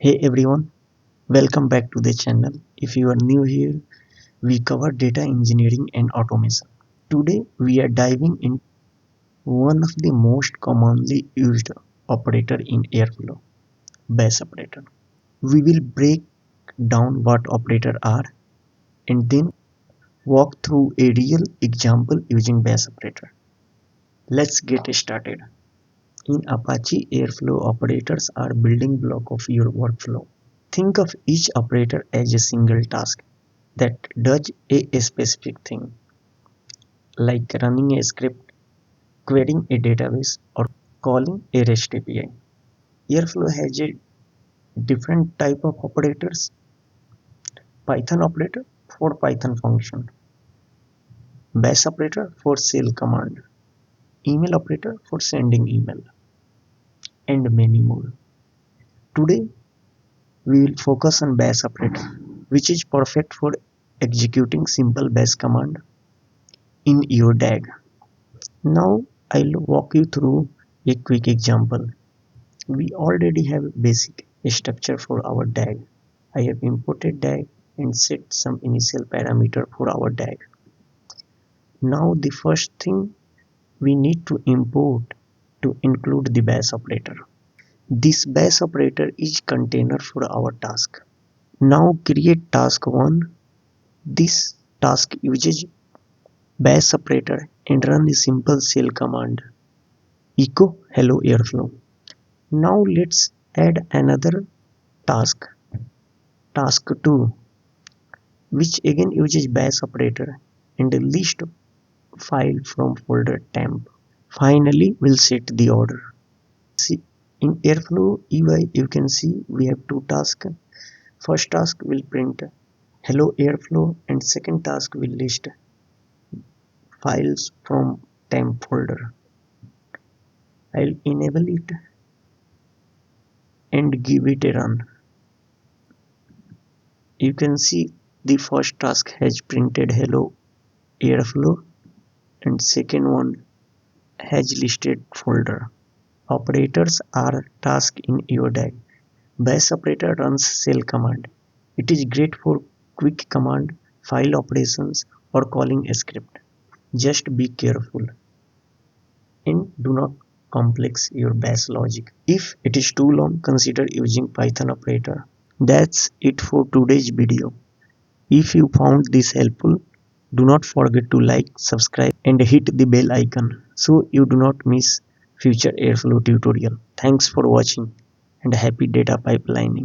Hey everyone, welcome back to the channel. If you are new here, we cover data engineering and automation. Today we are diving into one of the most commonly used operator in Airflow, BashOperator. We will break down what operators are and then walk through a real example using BashOperator. Let's get started. In Apache, Airflow operators are building block of your workflow. Think of each operator as a single task that does a specific thing, like running a script, querying a database, or calling a REST API. Airflow has a different type of operators. Python operator for Python function, bash operator for shell command, email operator for sending email, and many more. Today we will focus on bash operator, which is perfect for executing simple bash command in your DAG. Now I'll walk you through a quick example. We already have basic structure for our DAG. I have imported DAG and set some initial parameter for our DAG. Now the first thing we need to import to include the bash operator. This bash operator is container for our task. Now create task 1. This task uses bash operator and run a simple shell command echo hello airflow. Now let's add another task, task 2, which again uses bash operator and a list file from folder temp. Finally, we'll set the order. See, in Airflow UI, you can see we have two tasks. First task will print hello airflow and second task will list files from temp folder. I'll enable it and give it a run. You can see the first task has printed hello airflow and second one has listed folder. Operators are tasks in your DAG. Bash operator runs shell command. It is great for quick command, file operations or calling a script. Just be careful and do not complex your bash logic. If it is too long, consider using Python operator. That's it for today's video. If you found this helpful, do not forget to like, subscribe and hit the bell icon so you do not miss future Airflow tutorial. Thanks for watching and happy data pipelining.